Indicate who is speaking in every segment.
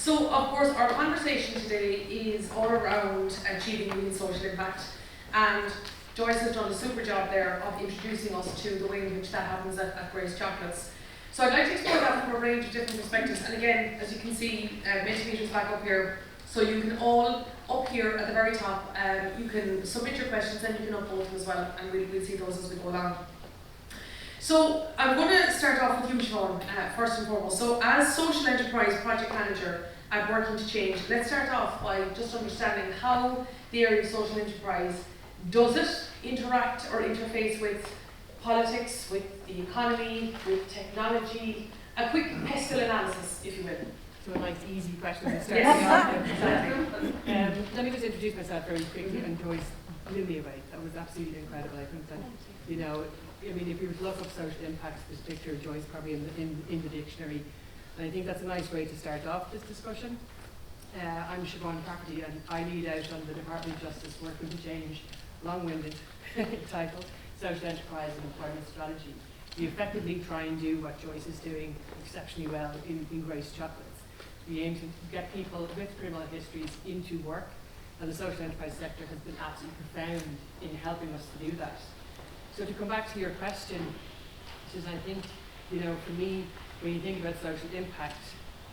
Speaker 1: So, of course, our conversation today is all around achieving real social impact, and Joyce has done a super job there of introducing us to the way in which that happens at Grace Chocolates. So I'd like to explore that from a range of different perspectives, and again, as you can see, Mentimeter's back up here, so you can all, up here at the very top, you can submit your questions and you can upvote them as well, and we'll see those as we go along. So I'm going to start off with you, Siobhán, first and foremost. So as Social Enterprise Project Manager at Working to Change, let's start off by just understanding how the area of social enterprise, does it interact or interface with politics, with the economy, with technology? A quick pestle analysis, if you will.
Speaker 2: So a nice easy question to start off. Exactly. Let me just introduce myself very quickly, and Joyce blew me away. That was absolutely incredible. I think that, you know, I mean, if you were to look up social impacts, this picture of Joyce probably in the dictionary, and I think that's a nice way to start off this discussion. I'm Siobhán Cafferty, and I lead out on the Department of Justice Working to Change, long-winded title, Social Enterprise and Employment Strategy. We effectively try and do what Joyce is doing exceptionally well in Grace Chocolates. We aim to get people with criminal histories into work, and the social enterprise sector has been absolutely profound in helping us to do that. So to come back to your question, which is, I think, you know, for me, when you think about social impact,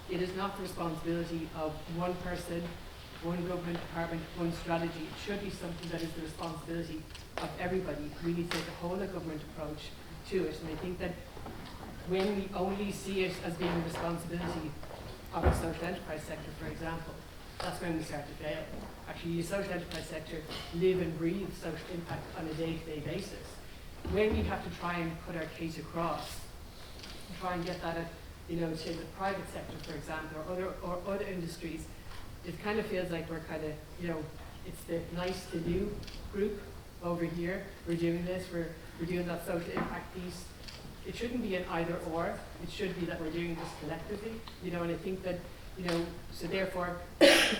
Speaker 2: it is not the responsibility of one person, one government department, one strategy. It should be something that is the responsibility of everybody. We need to take a whole of government approach to it, and I think that when we only see it as being the responsibility of the social enterprise sector, for example, that's when we start to fail. Actually, the social enterprise sector live and breathe social impact on a day-to-day basis. When we have to try and put our case across, try and get that, you know, to the private sector, for example, or other industries, it kind of feels like we're kind of, you know, it's the nice to do group over here. We're doing this, we're doing that social impact piece. It shouldn't be an either or. It should be that we're doing this collectively, you know, and I think that, you know, so therefore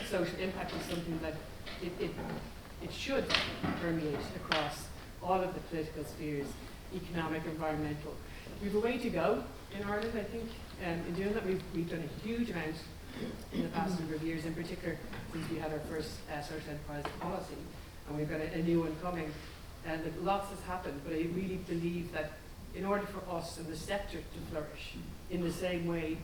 Speaker 2: social impact is something that it should permeate across all of the political spheres, economic, environmental. We have a way to go in Ireland, I think, in doing that. We've done a huge amount in the past number of years, in particular since we had our first social enterprise policy, and we've got a new one coming. And lots has happened, but I really believe that in order for us and the sector to flourish in the same way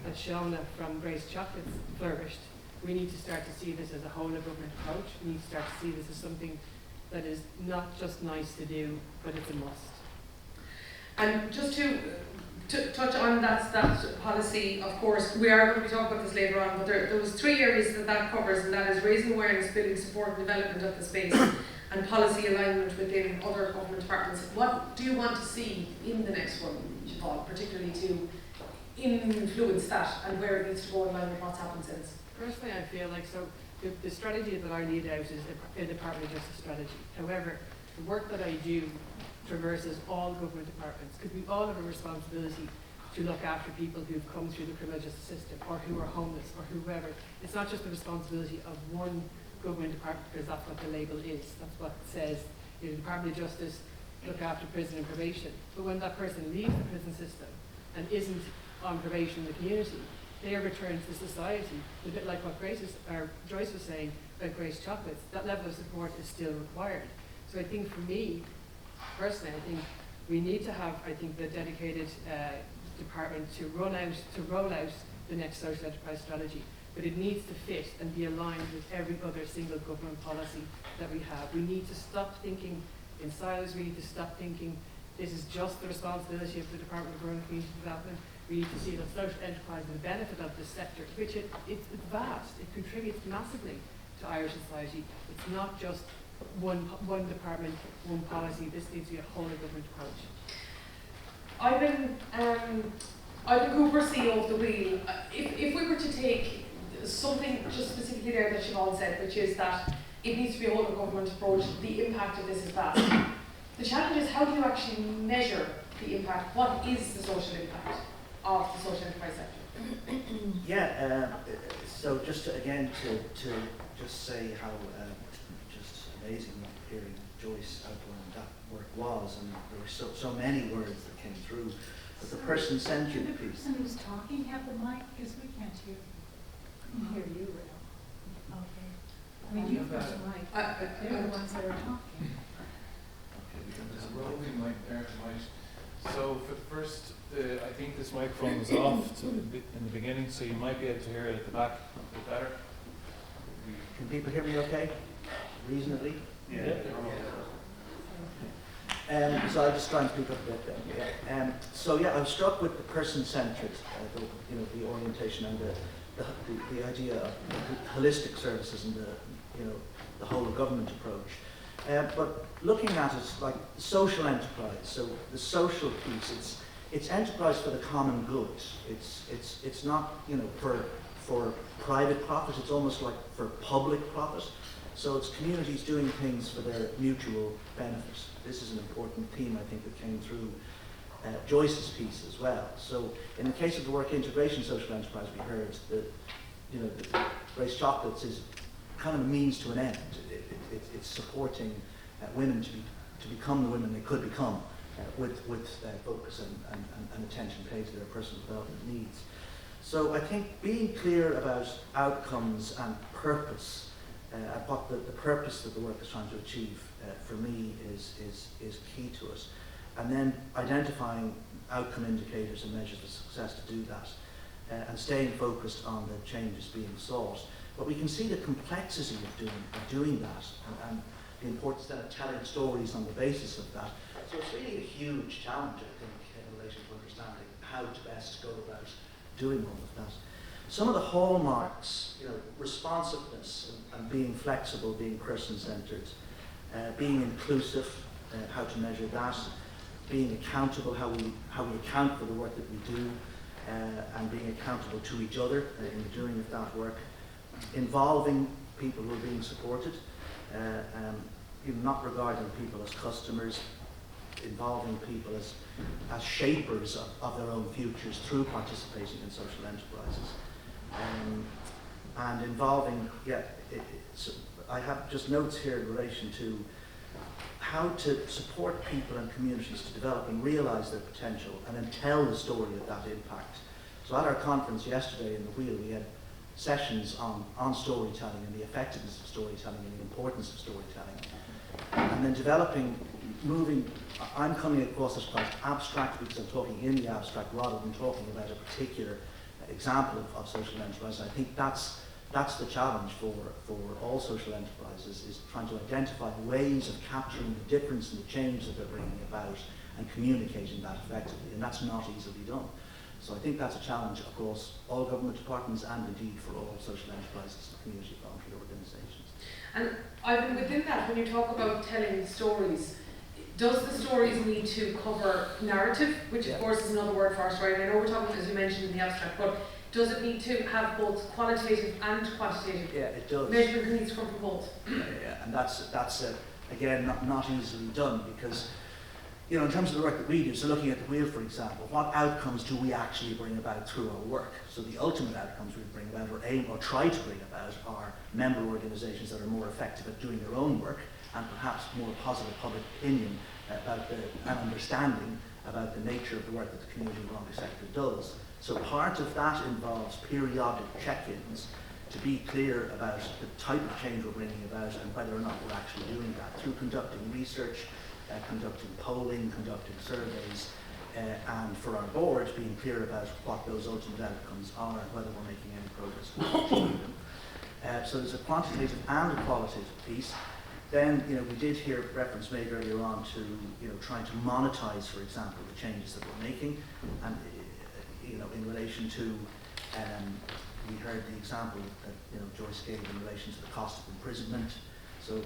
Speaker 2: that Shauna from Grace Chocolates flourished, we need to start to see this as a whole of government approach. We need to start to see this as something that is not just nice to do, but it's a must.
Speaker 1: And just to touch on that policy, of course, we are going to be talking about this later on, but there was 3 areas that covers, and that is raising awareness, building support and development of the space, and policy alignment within other government departments. What do you want to see in the next one, Siobhán, particularly to influence that and where it needs to go in line with what's happened since?
Speaker 2: Personally, I feel like the strategy that I lead out is a Department of Justice strategy. However, the work that I do traverses all government departments, because we all have a responsibility to look after people who've come through the criminal justice system, or who are homeless, or whoever. It's not just the responsibility of one government department, because that's what the label is. That's what it says. You know, the Department of Justice look after prison and probation. But when that person leaves the prison system and isn't on probation in the community, they are returned to society. A bit like what Joyce was saying about Grace Chocolates, that level of support is still required. So I think for me, personally, I think we need to have, the dedicated department to roll out the next social enterprise strategy. But it needs to fit and be aligned with every other single government policy that we have. We need to stop thinking in silos. We need to stop thinking this is just the responsibility of the Department of Rural and Community Development. We need to see that social enterprise and the benefit of this sector, which it's vast. It contributes massively to Irish society. It's not just one department, one policy. This needs to be a whole of government approach.
Speaker 1: I've been Cooper CEO of the Wheel. If we were to take something just specifically there that Siobhán said, which is that it needs to be a whole of government approach, the impact of this is vast. The challenge is, how do you actually measure the impact? What is the social impact of the social enterprise sector?
Speaker 3: Yeah, so just to just say how just amazing hearing Joyce outline that work was, and there were so many words that came through. But the person sent you the piece.
Speaker 4: The person who's talking have the mic, because we can't hear.
Speaker 1: They're the ones that are talking.
Speaker 4: There's a roving mic there tonight. So for the first, I think this microphone was off in the beginning, so you might be able to hear it at the back a bit better.
Speaker 3: Can people hear me okay? Reasonably?
Speaker 4: Yeah.
Speaker 3: So I'll just try and speak up a bit then. Yeah. So yeah, I was struck with the person-centered, the orientation and the idea of holistic services and the whole of government approach. But looking at it like social enterprise, so the social piece, it's enterprise for the common good. It's not for private profit. It's almost like for public profit. So it's communities doing things for their mutual benefit. This is an important theme, I think, that came through Joyce's piece as well. So in the case of the work integration social enterprise, we heard that the Grace Chocolates is kind of a means to an end. It's supporting women to become the women they could become with focus and attention paid to their personal development needs. So I think being clear about outcomes and purpose, what the purpose that the work is trying to achieve, for me is key to it. And then identifying outcome indicators and measures of success to do that, and staying focused on the changes being sought. But we can see the complexity of doing that, and the importance then of telling stories on the basis of that. So it's really a huge challenge, I think, in relation to understanding how to best go about doing all of that. Some of the hallmarks, responsiveness and being flexible, being person-centered, being inclusive, how to measure that, being accountable, how we account for the work that we do, and being accountable to each other in the doing of that work, involving people who are being supported, not regarding people as customers, involving people as shapers of their own futures through participating in social enterprises. And involving, I have just notes here in relation to how to support people and communities to develop and realise their potential and then tell the story of that impact. So at our conference yesterday in the Wheel, we had sessions on storytelling and the effectiveness of storytelling and the importance of storytelling. And then I'm coming across this quite abstract because I'm talking in the abstract rather than talking about a particular example of social enterprise. I think that's the challenge for all social enterprises, is trying to identify ways of capturing the difference and the change that they're bringing about and communicating that effectively, and that's not easily done. So I think that's a challenge across all government departments and indeed for all social enterprises and community voluntary organisations.
Speaker 1: And Ivan, within that, when you talk about telling stories, does the stories need to cover narrative, which of course is another word for us, right? I know we're talking, as you mentioned, in the abstract, but does it need to have both qualitative and quantitative?
Speaker 3: Yeah, it does.
Speaker 1: Measurement needs to come from both.
Speaker 3: Yeah, and that's again not easily done because, in terms of the work that we do, so looking at the Wheel, for example, what outcomes do we actually bring about through our work? So the ultimate outcomes we bring about or aim or try to bring about are member organisations that are more effective at doing their own work and perhaps more positive public opinion about and understanding about the nature of the work that the community and voluntary sector does. So part of that involves periodic check-ins to be clear about the type of change we're bringing about and whether or not we're actually doing that through conducting research, conducting polling, conducting surveys, and for our board being clear about what those ultimate outcomes are and whether we're making any progress with achieving them. So there's a quantitative and a qualitative piece. Then, we did hear reference made earlier on to, trying to monetize, for example, the changes that we're making, and in relation to, we heard the example that Joyce gave in relation to the cost of imprisonment. So,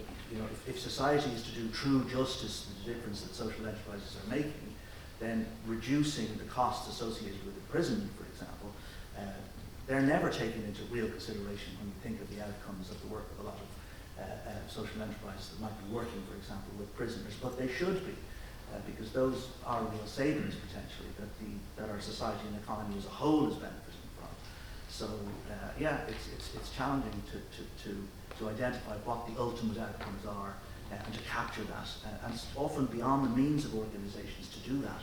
Speaker 3: if society is to do true justice to the difference that social enterprises are making, then reducing the costs associated with imprisonment, for example, they're never taken into real consideration when you think of the outcomes of the work of a lot of social enterprises that might be working, for example, with prisoners, but they should be, because those are real savings potentially that our society and economy as a whole is benefiting from. So it's challenging to identify what the ultimate outcomes are and to capture that, and it's often beyond the means of organisations to do that.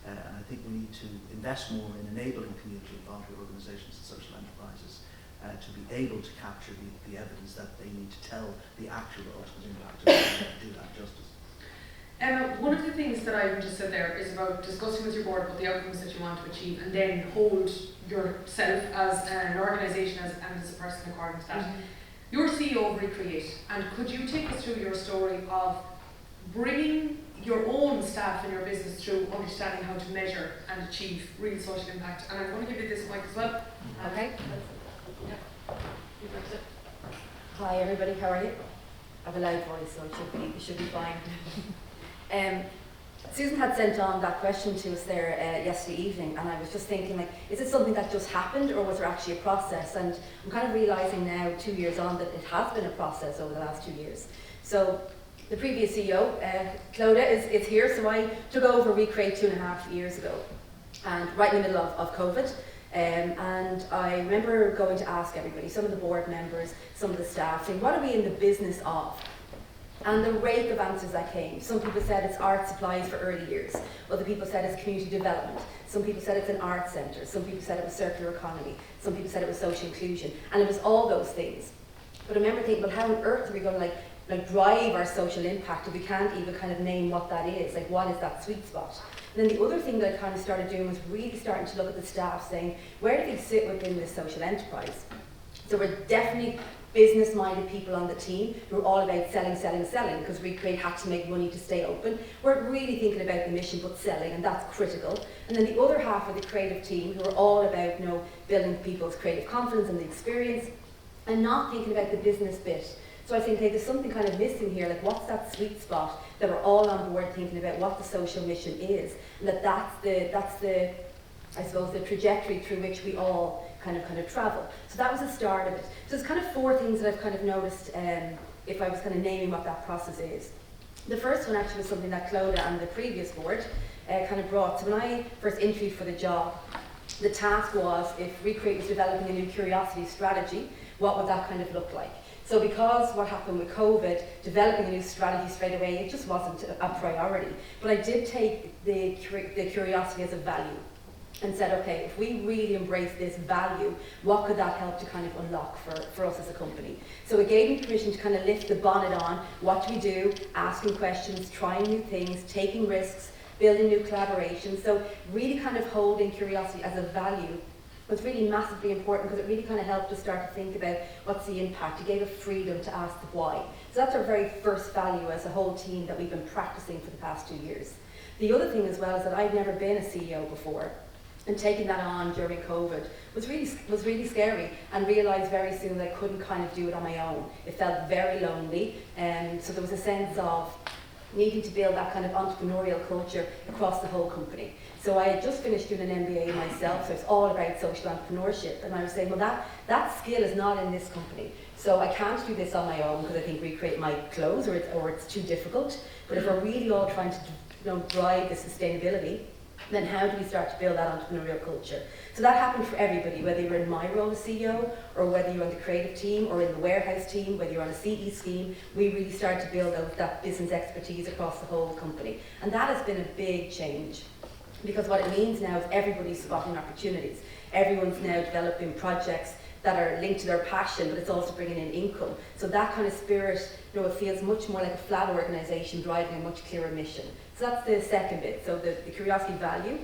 Speaker 3: And I think we need to invest more in enabling community and voluntary organisations and social enterprises to be able to capture the evidence that they need to tell the actual ultimate impact to do that justice.
Speaker 1: One of the things that I just said there is about discussing with your board about the outcomes that you want to achieve, and then hold yourself as an organisation and as a person according to that. Mm-hmm. You're CEO of Recreate, and could you take us through your story of bringing your own staff in your business through understanding how to measure and achieve real social impact? And I'm going to give you this mic as well.
Speaker 5: Okay.
Speaker 1: Yeah.
Speaker 5: Hi everybody, how are you? I have a loud voice, so it should be fine. Susan had sent on that question to us there yesterday evening, and I was just thinking, like, is it something that just happened, or was there actually a process? And I'm kind of realising now, 2 years on, that it has been a process over the last 2 years. So the previous CEO, Clodagh, is here, so I took over Recreate 2.5 years ago, and right in the middle of COVID. And I remember going to ask everybody, some of the board members, some of the staff, saying, what are we in the business of? And the rate of answers that came. Some people said it's art supplies for early years. Other people said it's community development. Some people said it's an art centre. Some people said it was circular economy. Some people said it was social inclusion. And it was all those things. But I remember thinking, well, how on earth are we going to like drive our social impact if we can't even kind of name what that is? Like, what is that sweet spot? And then the other thing that I kind of started doing was really starting to look at the staff, saying, where do they sit within this social enterprise? So we're definitely business-minded people on the team who are all about selling, because Recreate had to make money to stay open. We're really thinking about the mission, but selling, and that's critical. And then the other half of the creative team who are all about, building people's creative confidence and the experience, and not thinking about the business bit. So I think, hey, there's something kind of missing here, like what's that sweet spot that we're all on board thinking about what the social mission is, and that's the I suppose the trajectory through which we all kind of travel. So that was the start of it. So there's kind of 4 things that I've kind of noticed if I was kind of naming what that process is. The first one actually was something that Clodagh and the previous board kind of brought. So when I first interviewed for the job, the task was, if Recreate was developing a new curiosity strategy, what would that kind of look like? So because what happened with COVID, developing a new strategy straight away, it just wasn't a priority. But I did take the curiosity as a value and said, okay, if we really embrace this value, what could that help to kind of unlock for us as a company? So it gave me permission to kind of lift the bonnet on, what do we do, asking questions, trying new things, taking risks, building new collaborations. So really kind of holding curiosity as a value was really massively important, because it really kind of helped us start to think about what's the impact. It gave us freedom to ask the why. So that's our very first value as a whole team that we've been practicing for the past 2 years. The other thing as well is that I'd never been a CEO before, and taking that on during COVID was really scary, and realised very soon that I couldn't kind of do it on my own. It felt very lonely, and so there was a sense of needing to build that kind of entrepreneurial culture across the whole company. So I had just finished doing an MBA myself, so it's all about social entrepreneurship, and I was saying, well, that skill is not in this company. So I can't do this on my own, because I think Recreate might close, or it's too difficult. But if we're really all trying to drive the sustainability, then how do we start to build that entrepreneurial culture? So that happened for everybody, whether you're in my role as CEO, or whether you're on the creative team, or in the warehouse team, whether you're on a CE scheme. We really started to build out that business expertise across the whole company. And that has been a big change, because what it means now is everybody's spotting opportunities. Everyone's now developing projects that are linked to their passion, but it's also bringing in income. So that kind of spirit, it feels much more like a flat organisation driving a much clearer mission. So that's the second bit. So the curiosity value,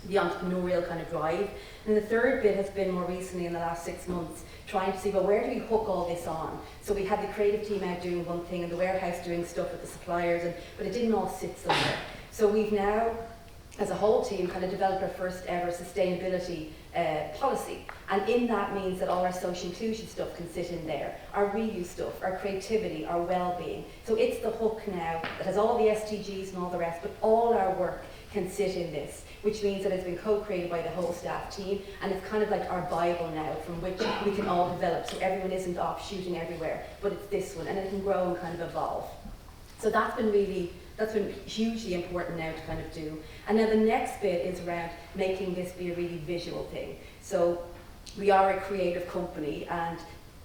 Speaker 5: the entrepreneurial kind of drive. And the third bit has been more recently in the last 6 months, trying to see, well, where do we hook all this on? So we had the creative team out doing one thing, and the warehouse doing stuff with the suppliers, but it didn't all sit somewhere. So we've now, as a whole team, kind of developed our first ever sustainability policy. And in that means that all our social inclusion stuff can sit in there, our reuse stuff, our creativity, our well-being. So it's the hook now that has all the SDGs and all the rest, but all our work can sit in this, which means that it's been co-created by the whole staff team, and it's kind of like our Bible now from which we can all develop, so everyone isn't off shooting everywhere, but it's this one, and it can grow and kind of evolve. So that's been hugely important now to kind of do. And now the next bit is around making this be a really visual thing. So we are a creative company, and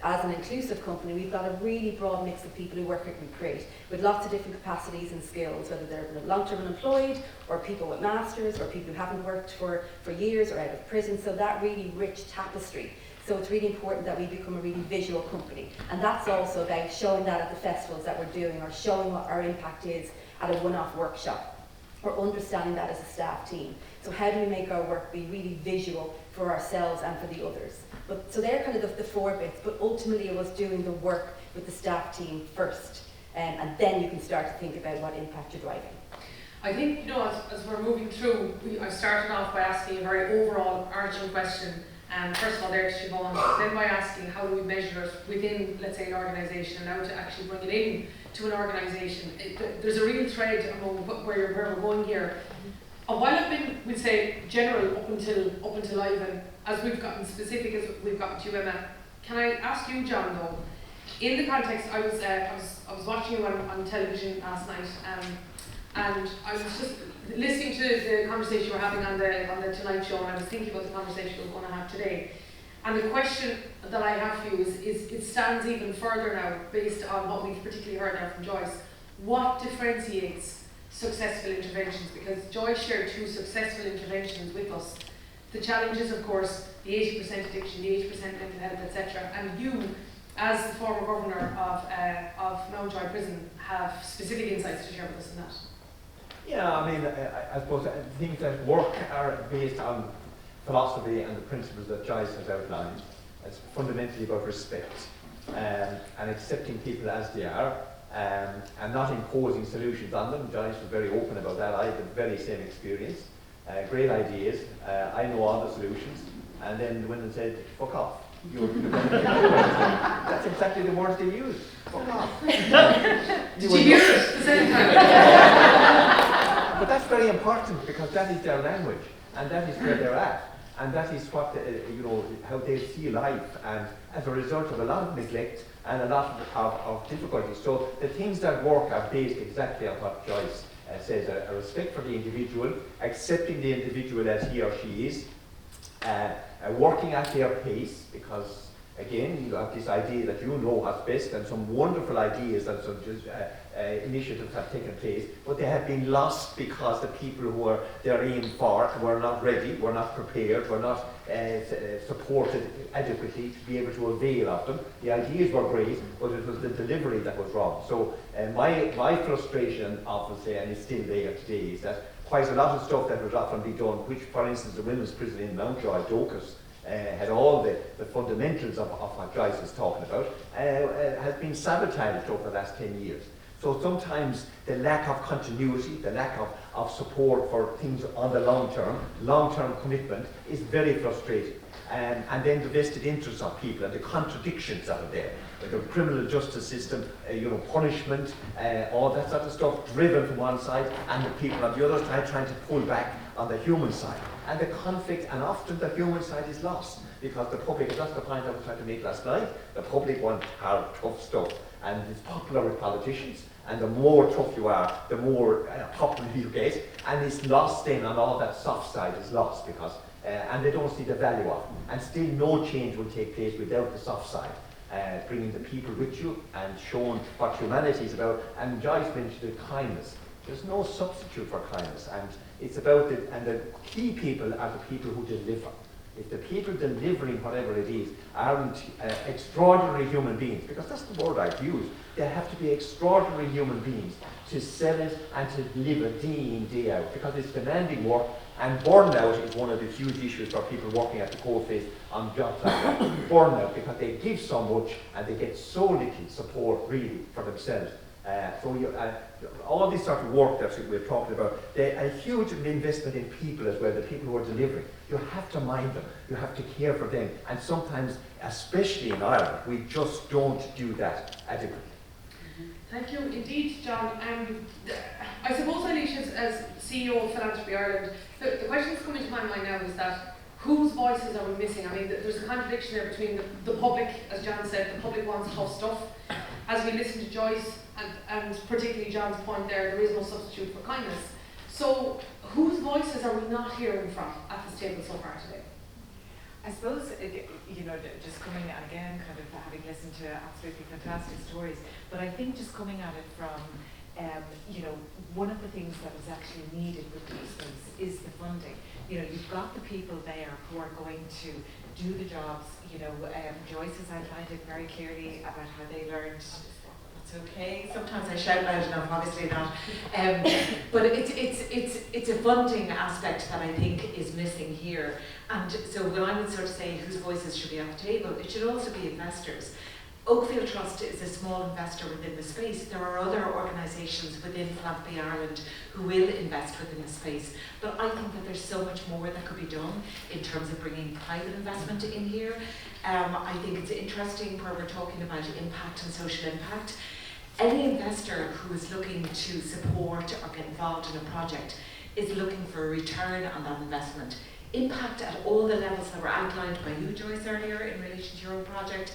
Speaker 5: as an inclusive company, we've got a really broad mix of people who work at Recreate with lots of different capacities and skills, whether they're long-term unemployed, or people with masters, or people who haven't worked for years or out of prison. So that really rich tapestry So it's really important that we become a really visual company. And that's also about showing that at the festivals that we're doing, or showing what our impact is at a one-off workshop, or understanding that as a staff team. So how do we make our work be really visual for ourselves and for the others? But, so they're kind of the 4 bits, but ultimately it was doing the work with the staff team first, and then you can start to think about what impact you're driving.
Speaker 1: I think, you know, as we're moving through, I started off by asking a very overall arching question, first of all there to Siobhán, then by asking how do we measure it within, let's say, an organisation, and now to actually bring it in to an organisation. There's a real thread among where we're going here. And while I've been, we'd say, general up until Ivan, as we've gotten specific as we've gotten to you, Emma, can I ask you, John, though, in the context, I was watching you on television last night, and I was just listening to the conversation we're having on the Tonight Show, and I was thinking about the conversation we're going to have today. And the question that I have for you is it stands even further now, based on what we've particularly heard now from Joyce. What differentiates successful interventions? Because Joyce shared 2 successful interventions with us. The challenges, of course, the 80% addiction, the 80% mental health, etc. And you, as the former governor of Mountjoy Prison, have specific insights to share with us on that.
Speaker 6: Yeah, I mean, I suppose things that work are based on philosophy and the principles that Joyce has outlined. It's fundamentally about respect and accepting people as they are, and not imposing solutions on them. Joyce was very open about that. I had the very same experience. Great ideas. I know all the solutions. And then the women said, fuck off. That's exactly the words they use. Fuck off.
Speaker 1: Did you hear it the same time?
Speaker 6: But that's very important, because that is their language, and that is where they're at. And that is what, you know, how they see life, and as a result of a lot of neglect and a lot of difficulties. So the things that work are based exactly on what Joyce says, a respect for the individual, accepting the individual as he or she is, working at their pace, because again, you have this idea that you know what's best, and some wonderful ideas and some initiatives have taken place, but they have been lost because the people who they're in for were not ready, were not prepared, were not supported adequately to be able to avail of them. The ideas were great, but it was the delivery that was wrong. So my frustration, obviously, and it's still there today, is that quite a lot of stuff that was often be done, which, for instance, the women's prison in Mountjoy, Docus, had all the fundamentals of what Joyce is talking about, has been sabotaged over the last 10 years. So sometimes the lack of continuity, the lack of support for things on the long-term commitment is very frustrating. And then the vested interests of people and the contradictions that are there. The criminal justice system, punishment, all that sort of stuff driven from one side, and the people on the other side trying to pull back on the human side. And the conflict, and often the human side is lost, because the public, and that's the point I was trying to make last night, the public want hard, tough stuff, and it's popular with politicians, and the more tough you are, the more popular you get, and it's lost then on all that soft side is lost, because and they don't see the value of it. And still no change will take place without the soft side. Bringing the people with you and showing what humanity is about. And Joyce mentioned kindness. There's no substitute for kindness, and it's about the key people are the people who deliver. If the people delivering whatever it is aren't extraordinary human beings, because that's the word I've used, they have to be extraordinary human beings to sell it and to deliver day in, day out, because it's demanding work, and burnout is one of the huge issues for people working at the coalface on jobs like that. Burnout, because they give so much and they get so little support really for themselves. All this sort of work that we're talking about, a huge investment in people as well, the people who are delivering. You have to mind them, you have to care for them, and sometimes, especially in Ireland, we just don't do that adequately.
Speaker 1: Thank you indeed, John. I suppose, Éilis, as CEO of Philanthropy Ireland, the question that's coming to my mind now is that whose voices are we missing? I mean, there's a contradiction there between the public, as John said, the public wants tough stuff. As we listen to Joyce, and particularly John's point there is no substitute for kindness. So, whose voices are we not hearing from at this table so far today?
Speaker 7: I suppose, just coming again, kind of having listened to absolutely fantastic stories, but I think just coming at it from, one of the things that is actually needed with these things is the funding. You've got the people there who are going to do the jobs. You know, Joyce has outlined it very clearly about how they learned. It's okay. Sometimes I shout loud enough, obviously not. But it's a funding aspect that I think is missing here. And so when I would sort of say whose voices should be at the table, it should also be investors. Oakfield Trust is a small investor within the space. There are other organisations within Philanthropy Ireland who will invest within the space. But I think that there's so much more that could be done in terms of bringing private investment in here. I think it's interesting where we're talking about impact and social impact. Any investor who is looking to support or get involved in a project is looking for a return on that investment. Impact at all the levels that were outlined by you, Joyce, earlier in relation to your own project.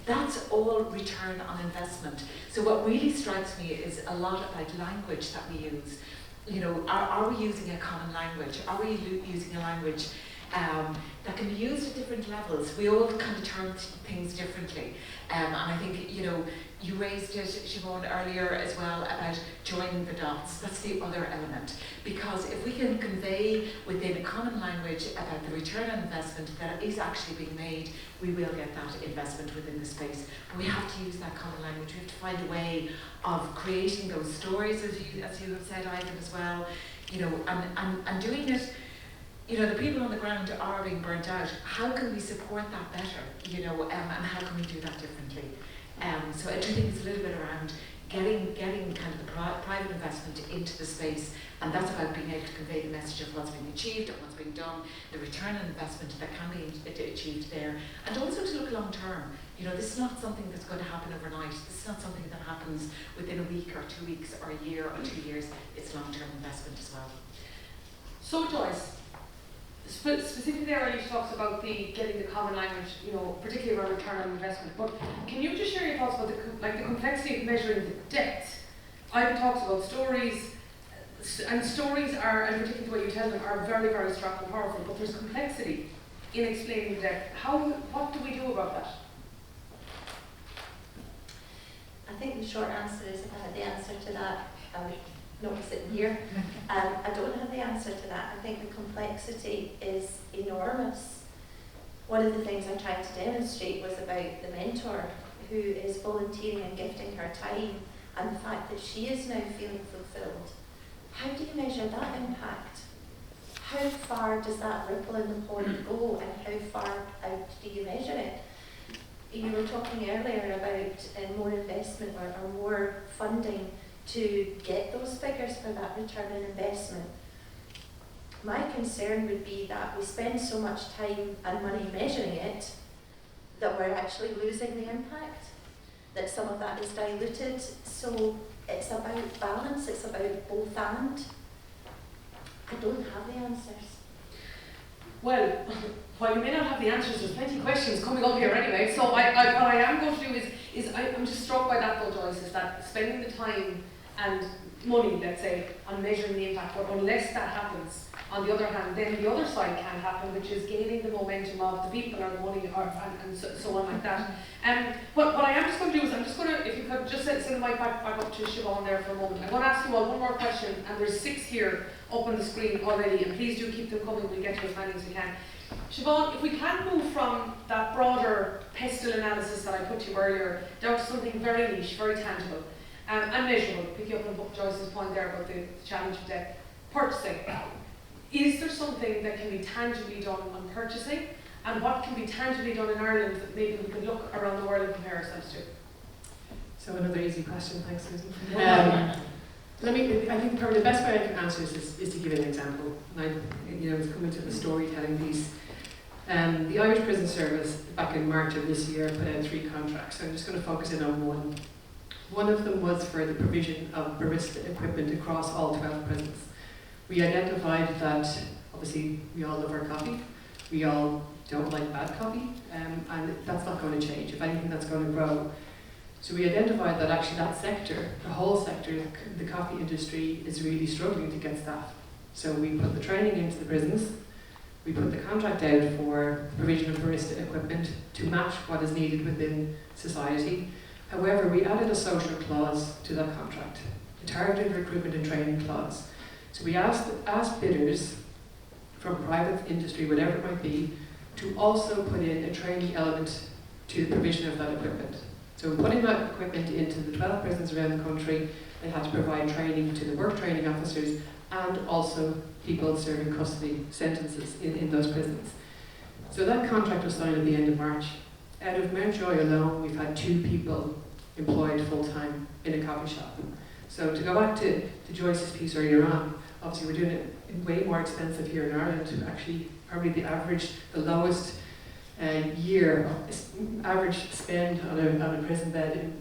Speaker 7: That's all return on investment. So what really strikes me is a lot about language that we use. You know, are we using a common language? Are we using a language that can be used at different levels? We all kind of term things differently. And I think, you know, you raised it, Siobhán, earlier as well about joining the dots. That's the other element. Because if we can convey within a common language about the return on investment that is actually being made, we will get that investment within the space. But we have to use that common language. We have to find a way of creating those stories, as you have said, Ivan, as well. You know, and doing it. You know, the people on the ground are being burnt out. How can we support that better? You know, and how can we do that differently? So I do think it's a little bit around getting kind of the private investment into the space, and that's about being able to convey the message of what's being achieved and what's being done, the return on investment that can be achieved there, and also to look long term. You know, this is not something that's going to happen overnight. This is not something that happens within a week or 2 weeks or a year or 2 years. It's long-term investment as well.
Speaker 1: So Joyce, specifically there Éilis talks about getting the common language, you know, particularly around return on investment. But can you just share your thoughts about the complexity of measuring the depth? Ivan talks about stories, and stories are, and particularly the way you tell them, are very, very strong and powerful. But there's complexity in explaining the depth. What do we do about that?
Speaker 8: I think the short answer is the answer to that. Not sitting here. I don't have the answer to that. I think the complexity is enormous. One of the things I tried to demonstrate was about the mentor who is volunteering and gifting her time, and the fact that she is now feeling fulfilled. How do you measure that impact? How far does that ripple in the pond go, and how far out do you measure it? You were talking earlier about more investment or more funding to get those figures for that return on investment. My concern would be that we spend so much time and money measuring it that we're actually losing the impact, that some of that is diluted. So it's about balance, it's about both and. I don't have the answers.
Speaker 1: Well, while you may not have the answers, there's plenty of questions coming up here anyway. So what I am going to do is I'm just struck by that though, Joyce, is that spending the time and money, let's say, on measuring the impact, but unless that happens, on the other hand, then the other side can happen, which is gaining the momentum of the people or the money and so on like that. But what I am just going to do is I'm just going to, if you could just send the mic back up to Siobhán there for a moment. I'm going to ask you all one more question, and there's 6 here up on the screen already, and please do keep them coming. We'll get to as many as we can. Siobhán, if we can move from that broader pestle analysis that I put to you earlier down to something very niche, very tangible, and measurable, picking up on Joyce's point there about the challenge of debt, purchasing. Is there something that can be tangibly done on purchasing, and what can be tangibly done in Ireland that maybe we could look around the world and compare ourselves to?
Speaker 2: So another easy question, thanks Susan. I think probably the best way I can answer this is to give an example. And I was coming to the storytelling piece. The Irish Prison Service back in March of this year put out 3 contracts. So I'm just going to focus in on one. One of them was for the provision of barista equipment across all 12 prisons. We identified that, obviously, we all love our coffee. We all don't like bad coffee, and that's not going to change. If anything, that's going to grow. So we identified that actually that sector, the whole sector, the coffee industry, is really struggling to get staff. So we put the training into the prisons. We put the contract out for provision of barista equipment to match what is needed within society. However, we added a social clause to that contract, a targeted recruitment and training clause. So we asked bidders from private industry, whatever it might be,
Speaker 9: to also put in a training element to the provision of that equipment. So putting that equipment into the 12 prisons around the country, they had to provide training to the work training officers and also people serving custody sentences in those prisons. So that contract was signed at the end of March. Out of Mountjoy alone, we've had 2 people employed full-time in a coffee shop. So to go back to Joyce's piece earlier on, obviously we're doing it way more expensive here in Ireland. Actually, probably the lowest average spend on a prison bed,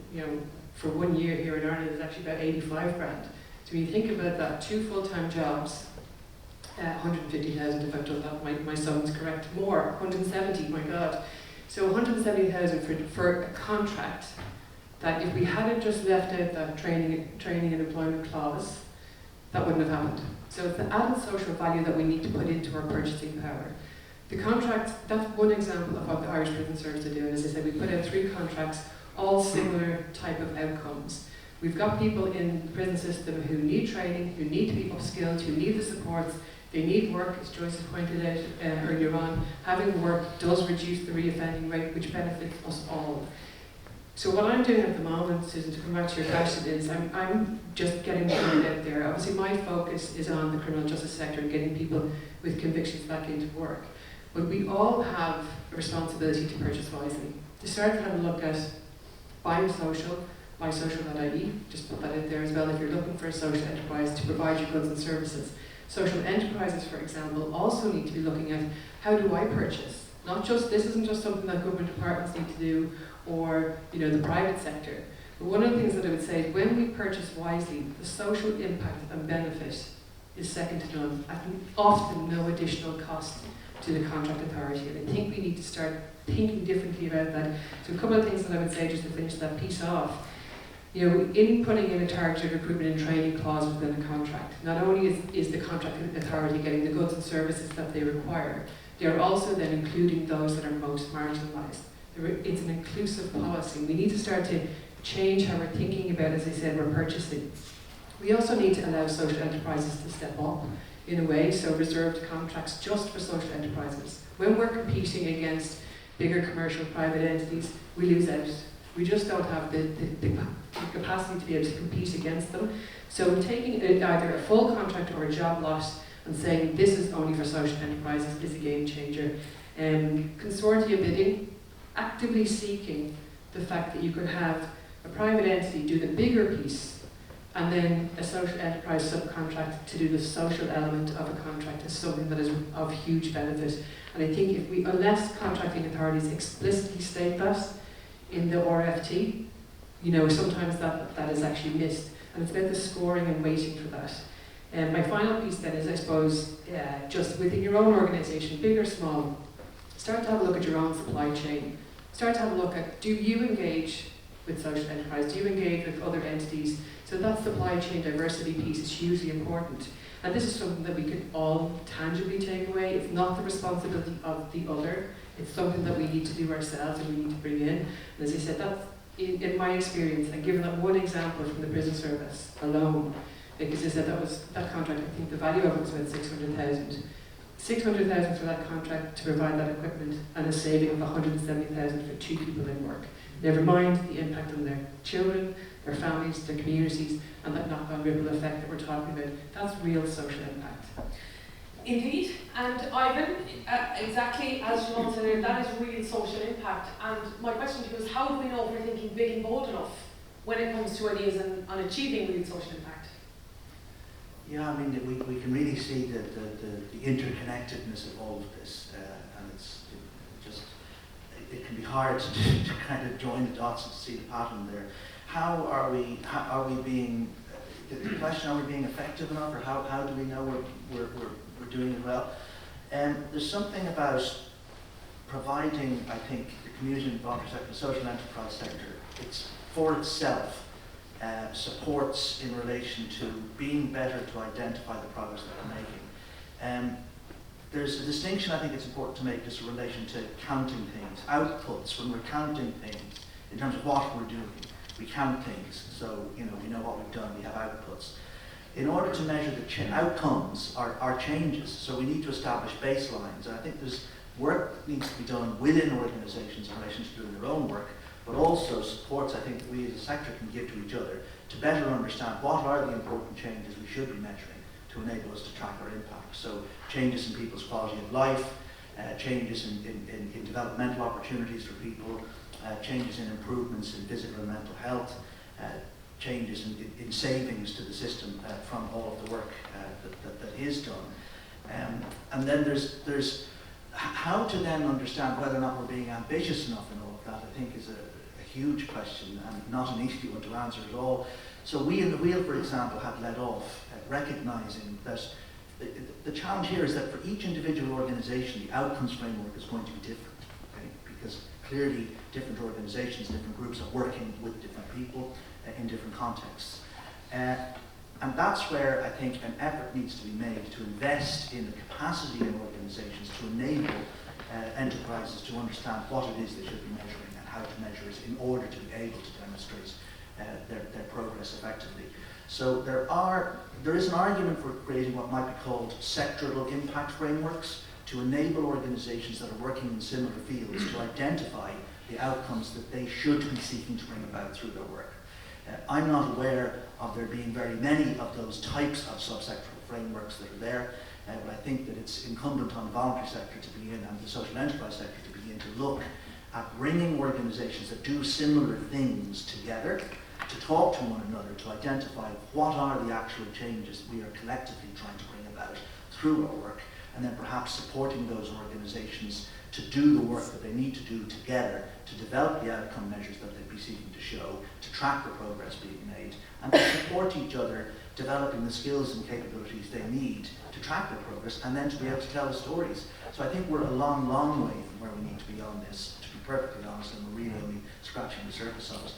Speaker 9: for 1 year here in Ireland is actually about 85 grand. So when you think about that, 2 full-time jobs, 150,000 if I've done that, my sum's correct, more, 170, my God. So 170,000 for a contract that if we hadn't just left out that training and employment clause, that wouldn't have happened. So it's the added social value that we need to put into our purchasing power. The contract, that's one example of what the Irish Prison Service are doing. As I said, we put out 3 contracts, all similar type of outcomes. We've got people in the prison system who need training, who need to be upskilled, who need the supports, they need work, as Joyce has pointed out earlier on. Having work does reduce the reoffending rate, which benefits us all. So what I'm doing at the moment, Susan, to come back to your question, is I'm just getting the word out there. Obviously my focus is on the criminal justice sector and getting people with convictions back into work. But we all have a responsibility to purchase wisely. To start to have a look at buying social, buysocial.ie, just put that in there as well if you're looking for a social enterprise to provide your goods and services. Social enterprises, for example, also need to be looking at how do I purchase? This isn't just something that government departments need to do or the private sector. But one of the things that I would say is when we purchase wisely, the social impact and benefit is second to none, at often no additional cost to the contract authority. And I think we need to start thinking differently about that. So a couple of things that I would say just to finish that piece off. In putting in a targeted recruitment and training clause within the contract, not only is the contract authority getting the goods and services that they require, they are also then including those that are most marginalised. It's an inclusive policy. We need to start to change how we're thinking about, as I said, we're purchasing. We also need to allow social enterprises to step up in a way, so reserved contracts just for social enterprises. When we're competing against bigger commercial private entities, we lose out. We just don't have the capacity to be able to compete against them. So taking either a full contract or a job lot and saying this is only for social enterprises is a game changer. Consortia bidding, actively seeking the fact that you could have a private entity do the bigger piece and then a social enterprise subcontract to do the social element of a contract is something that is of huge benefit. And I think unless contracting authorities explicitly state that in the RFT, sometimes that is actually missed. And it's about the scoring and waiting for that. And my final piece then is, I suppose, just within your own organisation, big or small, start to have a look at your own supply chain. Start to have a look at, do you engage with social enterprise? Do you engage with other entities? So that supply chain diversity piece is hugely important. And this is something that we can all tangibly take away. It's not the responsibility of the other. It's something that we need to do ourselves and we need to bring in. And as I said, that's in my experience, and given that one example from the prison service alone, because I said that contract, I think the value of it was about 600,000. 600,000 for that contract to provide that equipment and a saving of 170,000 for 2 people in work. Never mind the impact on their children, their families, their communities, and that knock-on ripple effect that we're talking about. That's real social impact.
Speaker 1: Indeed, and Ivan, exactly as Siobhán said, that is real social impact. And my question to you is, how do we know if we're thinking big and bold enough when it comes to ideas on achieving real social impact?
Speaker 3: Yeah, I mean, we can really see the interconnectedness of all of this, and it can be hard to kind of join the dots and see the pattern there. How are we being, the question, are we being effective enough, or how do we know we're doing it well? There's something about providing, I think, the community involvement sector, the social enterprise sector, it's for itself, supports in relation to being better to identify the progress that we're making. There's a distinction I think it's important to make just in relation to counting things, outputs. When we're counting things, in terms of what we're doing, we count things, so we know what we've done, we have outputs. In order to measure the outcomes, our changes, so we need to establish baselines, and I think there's work needs to be done within organisations in relation to doing their own work, but also supports I think we as a sector can give to each other to better understand what are the important changes we should be measuring to enable us to track our impact. So changes in people's quality of life, changes in developmental opportunities for people, changes in improvements in physical and mental health, changes in savings to the system from all of the work that is done. And then there's how to then understand whether or not we're being ambitious enough in all of that, I think is a huge question and not an easy one to answer at all. So we in the Wheel, for example, have led off recognising that the challenge here is that for each individual organisation, the outcomes framework is going to be different, okay? Because clearly different organisations, different groups are working with different people in different contexts. And that's where I think an effort needs to be made to invest in the capacity in organisations to enable enterprises to understand what it is they should be measuring and how to measure it in order to be able to demonstrate their progress effectively. So there is an argument for creating what might be called sectoral impact frameworks to enable organisations that are working in similar fields to identify the outcomes that they should be seeking to bring about through their work. I'm not aware of there being very many of those types of subsectoral frameworks that are there, but I think that it's incumbent on the voluntary sector to begin and the social enterprise sector to begin to look at bringing organisations that do similar things together to talk to one another to identify what are the actual changes we are collectively trying to bring about through our work, and then perhaps supporting those organisations to do the work that they need to do together to develop the outcome measures that they'd be seeking to show, to track the progress being made, and to support each other developing the skills and capabilities they need to track their progress and then to be able to tell the stories. So I think we're a long, long way from where we need to be on this, to be perfectly honest, and we're really only scratching the surface of it.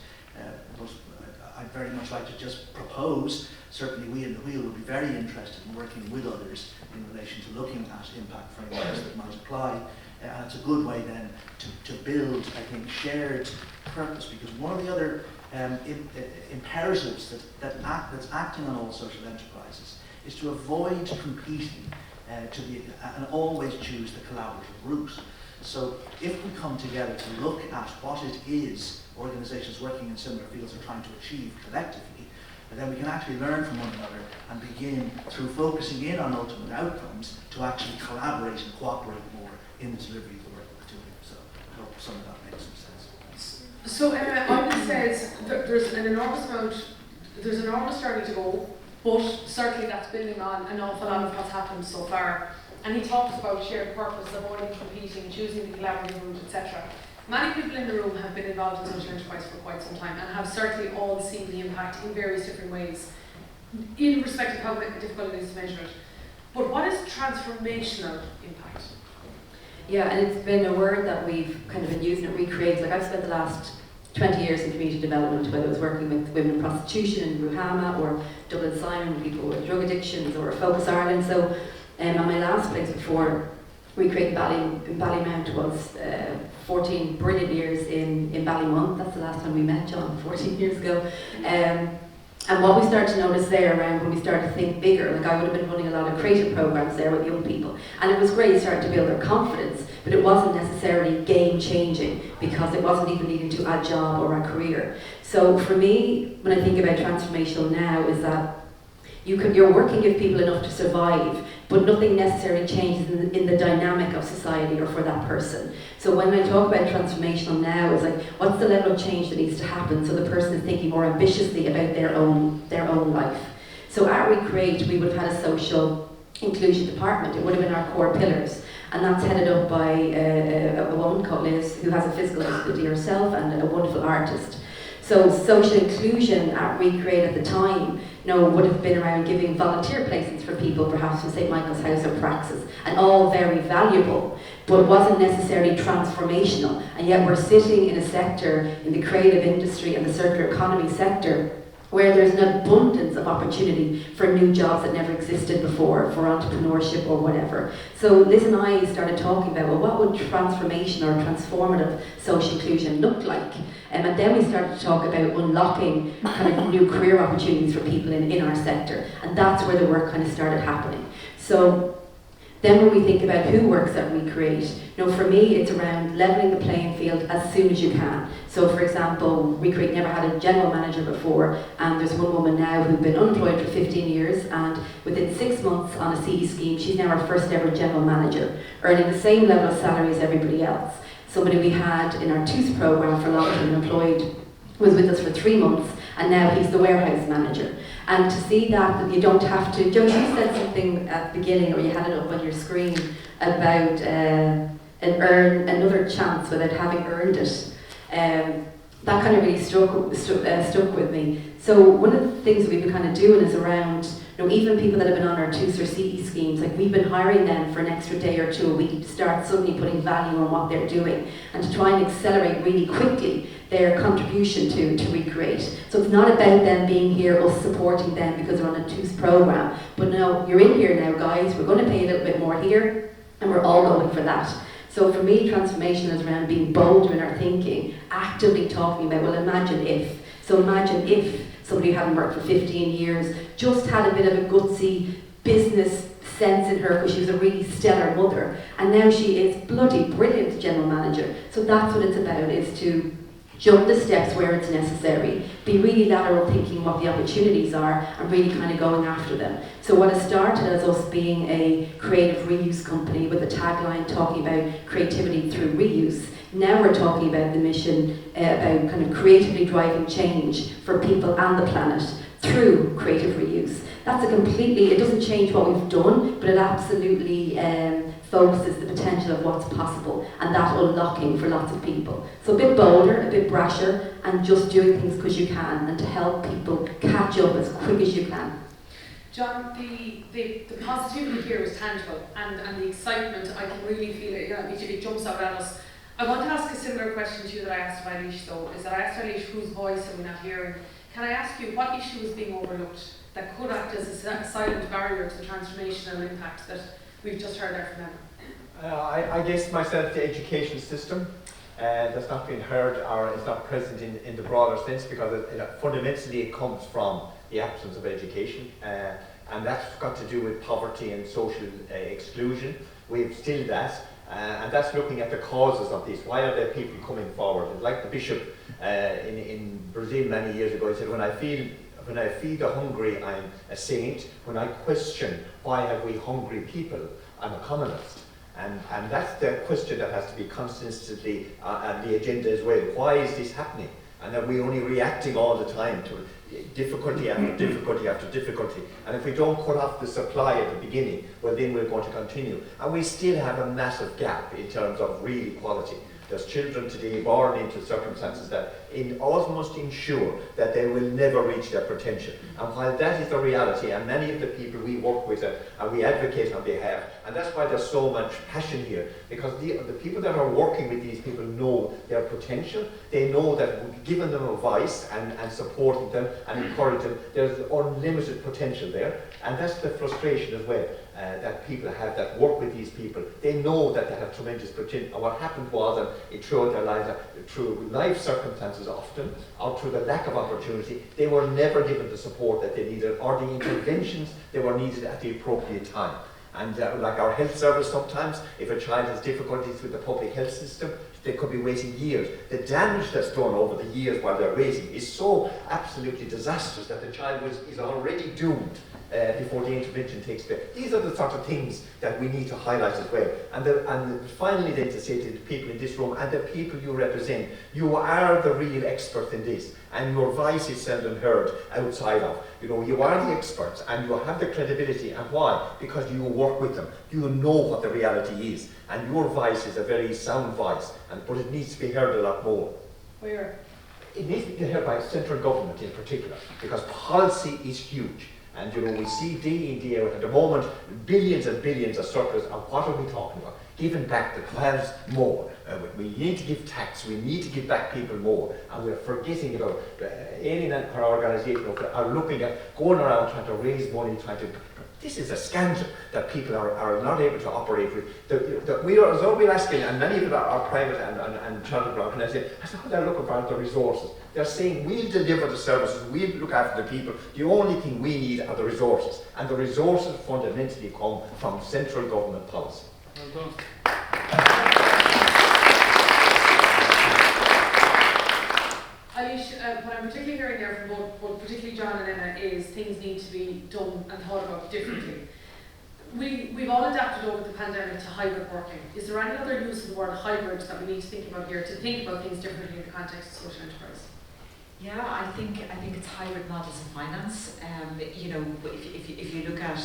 Speaker 3: But I'd very much like to just propose, certainly we in the Wheel would be very interested in working with others in relation to looking at impact frameworks that might apply. And it's a good way then to build, I think, shared purpose, because one of the other imperatives that's acting on all social enterprises is to avoid competing and always choose the collaborative route. So if we come together to look at what it is organisations working in similar fields are trying to achieve collectively, then we can actually learn from one another and begin, through focusing in on ultimate outcomes, to actually collaborate and cooperate more in the delivery of the work that we're doing. So I hope some of that makes some sense.
Speaker 1: So Éilis says there's an enormous journey to go, but certainly that's building on an awful lot of what's happened so far. And he talks about shared purpose, avoiding competing, choosing the collaborative route, etc. Many people in the room have been involved in social enterprise for quite some time and have certainly all seen the impact in various different ways, in respect of how difficult it is to measure it. But what is transformational impact?
Speaker 5: Yeah, and it's been a word that we've kind of been using it, recreated. Like I've spent the last 20 years in community development, whether it was working with women in prostitution in Ruhama or Dublin Simon, people with drug addictions, or Focus Ireland. So and my last place before Recreate Ballymount was 14 brilliant years in Ballymount. That's the last time we met, John, 14 years ago. And what we started to notice there around when we started to think bigger, like I would have been running a lot of creative programs there with young people, and it was great starting to build their confidence, but it wasn't necessarily game changing because it wasn't even leading to a job or a career. So for me, when I think about transformational now, is that your work can give people enough to survive, but nothing necessarily changes in the dynamic of society or for that person. So when I talk about transformational now, it's like, what's the level of change that needs to happen so the person is thinking more ambitiously about their own life. So at Recreate, we would have had a social inclusion department. It would have been our core pillars. And that's headed up by a woman called Liz, who has a physical disability herself and a wonderful artist. So social inclusion at Recreate at the time, would have been around giving volunteer placements for people, perhaps from St. Michael's House or Praxis, and all very valuable, but wasn't necessarily transformational. And yet we're sitting in a sector, in the creative industry and the circular economy sector, where there's an abundance of opportunity for new jobs that never existed before, for entrepreneurship or whatever. So Liz and I started talking about, well, what would transformation or transformative social inclusion look like? And then we started to talk about unlocking kind of new career opportunities for people in our sector. And that's where the work kind of started happening. So Then when we think about who works at Recreate, for me it's around levelling the playing field as soon as you can. So for example, Recreate never had a general manager before, and there's one woman now who's been unemployed for 15 years, and within 6 months on a CE scheme, she's now our first ever general manager, earning the same level of salary as everybody else. Somebody we had in our TOOS programme for long-term employed was with us for 3 months, and now he's the warehouse manager. And to see that you don't have to, Joyce, you said something at the beginning, or you had it up on your screen, about another chance without having earned it. That kind of really stuck with me. So one of the things that we've been kind of doing is around, even people that have been on our TOOS or CE schemes, like we've been hiring them for an extra day or two a week to start suddenly putting value on what they're doing and to try and accelerate really quickly their contribution to Recreate. So it's not about them being here, us supporting them because they're on a TOOS program, but no, you're in here now guys, we're going to pay a little bit more here, and we're all going for that. So for me, transformation is around being bolder in our thinking, actively talking about, well, imagine if. So imagine if somebody who hadn't worked for 15 years just had a bit of a gutsy business sense in her because she was a really stellar mother, and now she is bloody brilliant general manager. So that's what it's about, is to jump the steps where it's necessary, be really lateral thinking what the opportunities are and really kind of going after them. So what has started as us being a creative reuse company with a tagline talking about creativity through reuse, now we're talking about the mission about kind of creatively driving change for people and the planet through creative reuse. That's a completely, it doesn't change what we've done, but it absolutely focuses the potential of what's possible and that unlocking for lots of people. So a bit bolder, a bit brasher, and just doing things because you can, and to help people catch up as quick as you can.
Speaker 1: John, the positivity here is tangible, and the excitement, I can really feel it, it jumps out at us. I want to ask a similar question to you that I asked of Éilis though, is that I asked Éilis whose voice are we not hearing. Can I ask you, what issue is being overlooked that could act as a silent barrier to the transformational impact that we've just heard there from them?
Speaker 6: I guess myself, the education system that's not being heard or is not present in the broader sense, because fundamentally it comes from the absence of education, and that's got to do with poverty and social exclusion. We've still that, and that's looking at the causes of this. Why are there people coming forward? Like the bishop in Brazil many years ago, he said, when I feed the hungry, I'm a saint. When I question why have we hungry people, I'm a communist. And that's the question that has to be constantly on the agenda as well. Why is this happening? And are we only reacting all the time to difficulty after difficulty after difficulty? And if we don't cut off the supply at the beginning, well then we're going to continue. And we still have a massive gap in terms of real equality. There's children today born into circumstances that almost ensure that they will never reach their potential. And while that is the reality, and many of the people we work with and we advocate on behalf, and that's why there's so much passion here, because the people that are working with these people know their potential. They know that giving them a voice and supporting them and encouraging them, there's unlimited potential there. And that's the frustration as well. That people have that work with these people. They know that they have tremendous potential. And what happened was that throughout their lives, through life circumstances often, or through the lack of opportunity, they were never given the support that they needed or the interventions they were needed at the appropriate time. And like our health service sometimes, if a child has difficulties with the public health system, they could be waiting years. The damage that's done over the years while they're waiting is so absolutely disastrous that the child is already doomed before the intervention takes place. These are the sort of things that we need to highlight as well. And finally then to say to the people in this room and the people you represent, you are the real experts in this, and your voice is seldom heard outside of. You are the experts and you have the credibility. And why? Because you work with them. You know what the reality is. And your voice is a very sound voice, but it needs to be heard a lot more.
Speaker 1: Where?
Speaker 6: It needs to be heard by central government in particular, because policy is huge. And we see day in, day out at the moment, billions and billions of surplus, and what are we talking about? Giving back the clouds more. We need to give tax, we need to give back people more, and we're forgetting about Éilis and her organisation are looking at going around trying to raise money, this is a scandal that people are not able to operate with. We're asking, and many of them are private and charitable organisations, as to how they're looking for the resources. They're saying we'll deliver the services, we'll look after the people. The only thing we need are the resources, and the resources fundamentally come from central government policy.
Speaker 4: Well done.
Speaker 1: Éilis, what I'm particularly hearing there from both particularly John and Emma is things need to be done and thought about differently. We've all adapted over the pandemic to hybrid working. Is there any other use of the word hybrid that we need to think about here to think about things differently in the context of social enterprise?
Speaker 7: Yeah, I think it's hybrid models of finance. You know, if you look at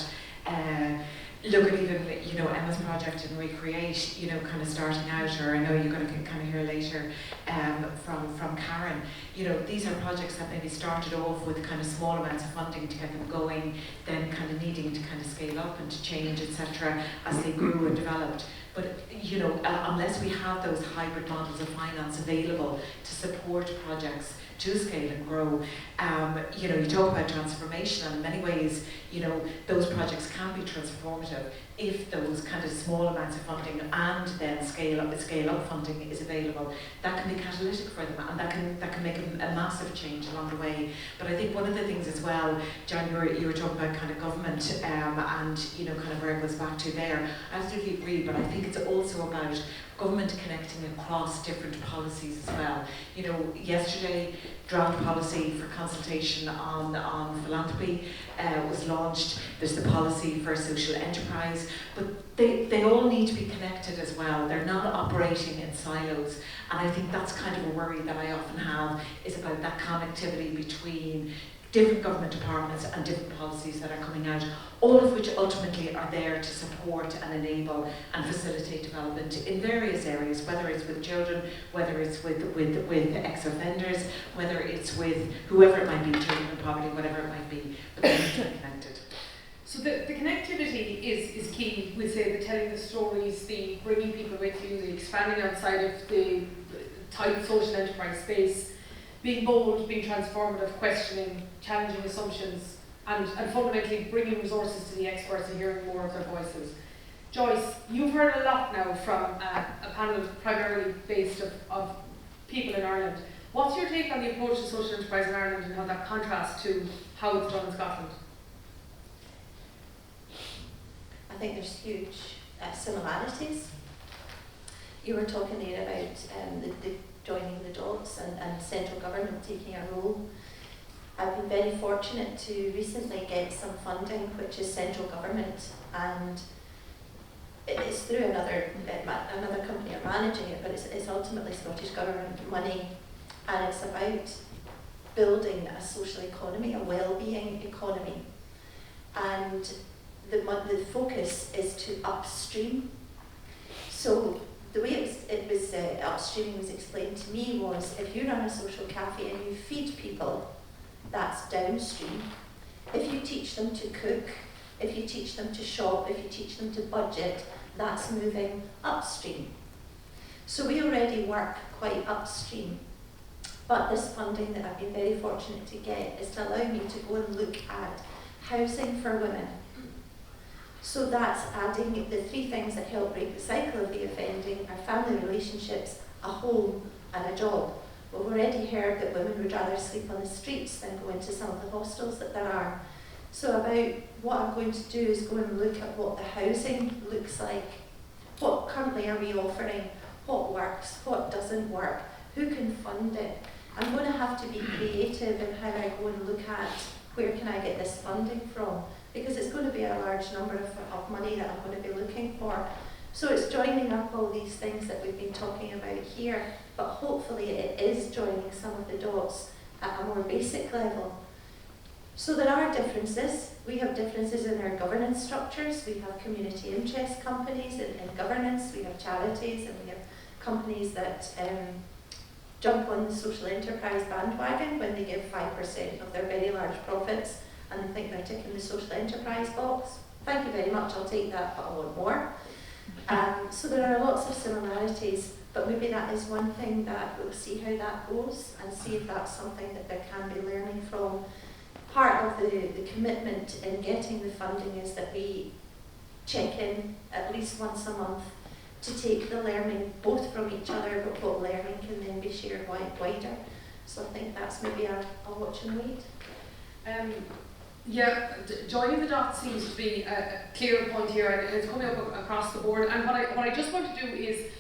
Speaker 7: even, you know, Emma's project in Recreate, you know, kind of starting out, or I know you're going to kind of hear later from Karen, you know, these are projects that maybe started off with kind of small amounts of funding to get them going, then kind of needing to kind of scale up and to change, etc., as they grew and developed. But, you know, unless we have those hybrid models of finance available to support projects to scale and grow, you know, you talk about transformation, and in many ways, you know, those projects can be transformative if those kind of small amounts of funding and then scale up funding is available. That can be catalytic for them, and that can make a massive change along the way. But I think one of the things as well, John, you were talking about kind of government and, you know, kind of where it goes back to there. I absolutely agree, but I think it's also about government connecting across different policies as well. You know, yesterday, draft policy for consultation on philanthropy was launched. There's the policy for social enterprise, but they all need to be connected as well. They're not operating in silos, and I think that's kind of a worry that I often have, is about that connectivity between different government departments and different policies that are coming out, all of which ultimately are there to support and enable and facilitate development in various areas, whether it's with children, whether it's with ex-offenders, whether it's with whoever it might be, children in poverty, whatever it might be, but they need to be connected.
Speaker 1: So the connectivity is key. We say the telling the stories, the bringing people with you, the expanding outside of the tight social enterprise space, being bold, being transformative, questioning, challenging assumptions, and fundamentally bringing resources to the experts and hearing more of their voices. Joyce, you've heard a lot now from a panel primarily based of people in Ireland. What's your take on the approach to social enterprise in Ireland and how that contrasts to how it's done in Scotland?
Speaker 8: I think there's huge similarities. You were talking there about the joining the dots and central government taking a role. I've been very fortunate to recently get some funding which is central government, and it's through another company are managing it, but it's ultimately Scottish Government money, and it's about building a social economy, a well-being economy. And the focus is to upstream. So the way it was upstreaming was explained to me was, if you run a social cafe and you feed people, that's downstream. If you teach them to cook, if you teach them to shop, if you teach them to budget, that's moving upstream. So we already work quite upstream. But this funding that I've been very fortunate to get is to allow me to go and look at housing for women. So that's adding the three things that help break the cycle of the offending are family relationships, a home, and a job. We've already heard that women would rather sleep on the streets than go into some of the hostels that there are. So about what I'm going to do is go and look at what the housing looks like. What currently are we offering? What works? What doesn't work? Who can fund it? I'm going to have to be creative in how I go and look at where can I get this funding from, because it's going to be a large number of money that I'm going to be looking for. So it's joining up all these things that we've been talking about here, but hopefully it is joining some of the dots at a more basic level. So there are differences. We have differences in our governance structures. We have community interest companies in governance. We have charities, and we have companies that jump on the social enterprise bandwagon when they give 5% of their very large profits and they think they're ticking the social enterprise box. Thank you very much, I'll take that, but I want more. So there are lots of similarities, but maybe that is one thing that we'll see how that goes and see if that's something that there can be learning from. Part of the commitment in getting the funding is that we check in at least once a month to take the learning both from each other, but what learning can then be shared wider. So I think that's maybe a watch and wait.
Speaker 1: Yeah, joining the dots seems to be a clear point here, and it's coming up across the board. And what I just want to do is,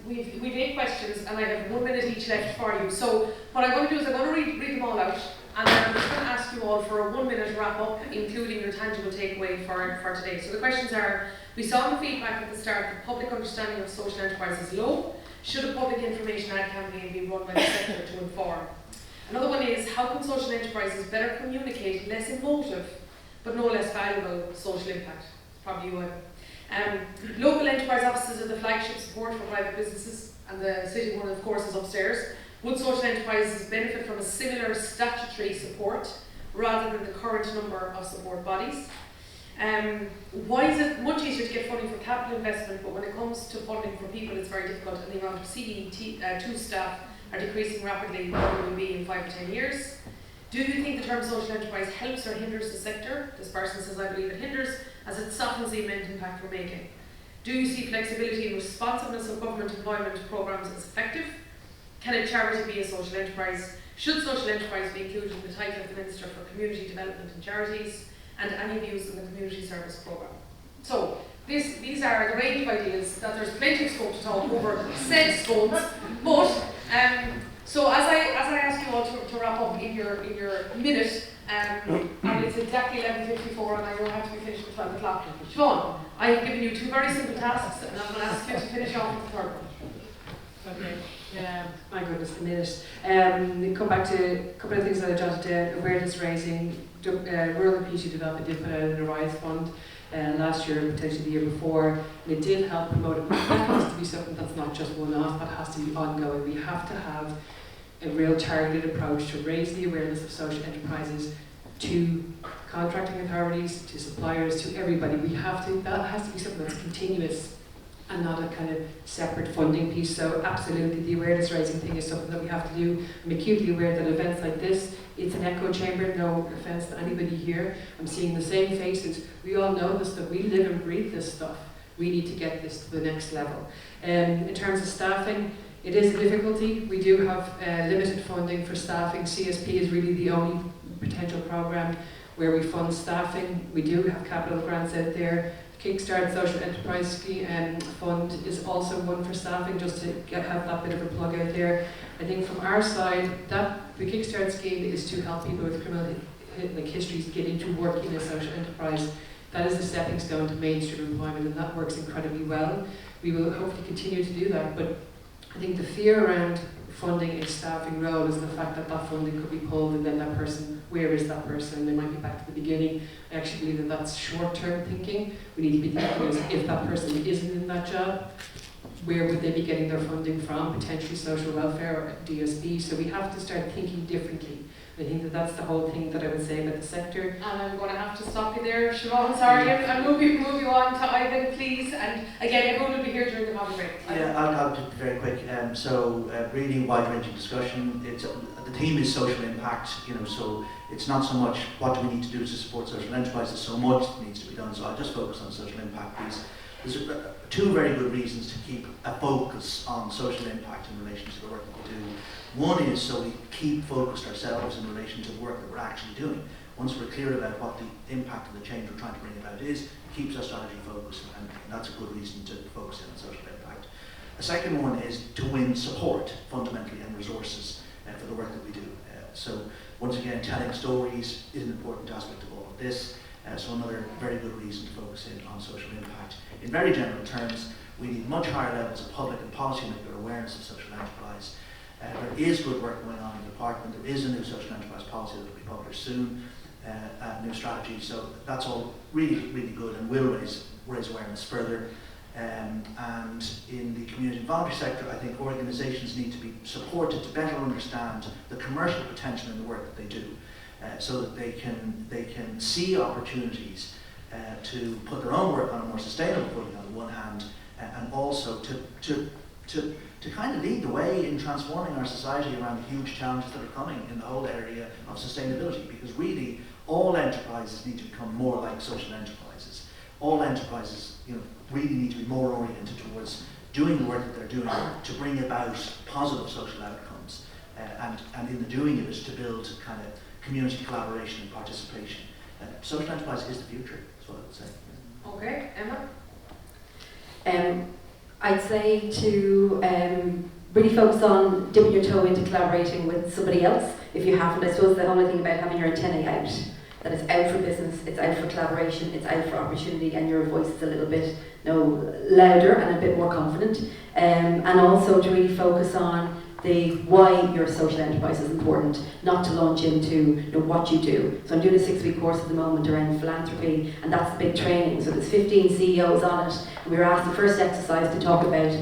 Speaker 1: we've 8 questions, and I have 1 minute each left for you. So what I'm going to do is I'm going to read them all out, and then I'm just going to ask you all for a 1 minute wrap up, including your tangible takeaway for today. So the questions are: we saw in the feedback at the start that public understanding of social enterprise is low. Should a public information ad campaign be run by the sector to inform? Another one is: how can social enterprises better communicate less emotive but no less valuable social impact? Probably you, local enterprise offices are the flagship support for private businesses, and the city one, of course, is upstairs. Would social enterprises benefit from a similar statutory support rather than the current number of support bodies? Why is it much easier to get funding for capital investment, but when it comes to funding for people it's very difficult, and the amount of CE2 staff are decreasing rapidly, what will be in 5 to 10 years? Do you think the term social enterprise helps or hinders the sector? This person says, I believe it hinders, as it softens the immense impact we're making. Do you see flexibility and responsiveness of government employment programs as effective? Can a charity be a social enterprise? Should social enterprise be included in the title of the Minister for Community Development and Charities? And any views on the community service programme? So these are the range of ideas that there's plenty of scope to talk over said scopes, but so as I ask you all to wrap up in your minute, and it's exactly 11:54, and I know I have to be finished at 12 o'clock. Siobhán, I have given you 2 very simple tasks, and I'm going to ask you to finish off with the third one.
Speaker 9: Okay. My goodness, the minute. Come back to a couple of things that I jotted down. Awareness raising. Rural and PC Development did put out an Arise Fund last year, potentially the year before, and it did help promote it. But that has to be something that's not just one-off, that has to be ongoing. We have to have a real targeted approach to raise the awareness of social enterprises to contracting authorities, to suppliers, to everybody. That has to be something that's continuous and not a kind of separate funding piece. So absolutely, the awareness raising thing is something that we have to do. I'm acutely aware that events like this, it's an echo chamber, no offence to anybody here. I'm seeing the same faces. We all know this, that we live and breathe this stuff. We need to get this to the next level. In terms of staffing, it is a difficulty. We do have limited funding for staffing. CSP is really the only potential programme where we fund staffing. We do have capital grants out there. Kickstart Social Enterprise Fund is also one for staffing, just to have that bit of a plug out there. I think from our side, the Kickstart scheme is to help people with criminal histories get into work in a social enterprise. That is a stepping stone to mainstream employment, and that works incredibly well. We will hopefully continue to do that, but I think the fear around funding a staffing role is the fact that that funding could be pulled, and then that person, where is that person? They might be back to the beginning. I actually believe that that's short-term thinking. We need to be thinking as if that person isn't in that job, where would they be getting their funding from? Potentially social welfare or DSB. So we have to start thinking differently. I think that that's the whole thing that I would say about the sector.
Speaker 1: And I'm going to have to stop you there, Siobhán, sorry. I'll move you on to Ivan, please. And again, everyone will be here during the coffee break.
Speaker 3: Yeah, I'll do it very quick. Really wide-ranging discussion. The theme is social impact, so it's not so much what do we need to do to support social enterprises, so much needs to be done. So I'll just focus on social impact, please. There's 2 very good reasons to keep a focus on social impact in relation to the work that we do. One is so we keep focused ourselves in relation to the work that we're actually doing. Once we're clear about what the impact of the change we're trying to bring about is, it keeps our strategy focused, and that's a good reason to focus in on social impact. A second one is to win support, fundamentally, and resources for the work that we do. So once again, telling stories is an important aspect of all of this. So another very good reason to focus in on social impact. In very general terms, we need much higher levels of public and policymaker awareness of social enterprise. There is good work going on in the department. There is a new social enterprise policy that will be published soon, a new strategy. So that's all really, really good and will raise awareness further. And in the community and voluntary sector, I think organisations need to be supported to better understand the commercial potential in the work that they do, so that they can see opportunities to put their own work on a more sustainable footing on the one hand, and also to kind of lead the way in transforming our society around the huge challenges that are coming in the whole area of sustainability, because really all enterprises need to become more like social enterprises. All enterprises, really need to be more oriented towards doing the work that they're doing to bring about positive social outcomes, and in the doing of it to build kind of community collaboration and participation. Social enterprise is the future, that's what I would say.
Speaker 1: Okay, Emma?
Speaker 5: I'd say to really focus on dipping your toe into collaborating with somebody else if you haven't. I suppose the whole thing about having your antennae out, that it's out for business, it's out for collaboration, it's out for opportunity, and your voice is a little bit louder and a bit more confident. And also to really focus on the why your social enterprise is important, not to launch into what you do. So I'm doing a 6-week course at the moment around philanthropy, and that's a big training. So there's 15 CEOs on it, and we were asked the first exercise to talk about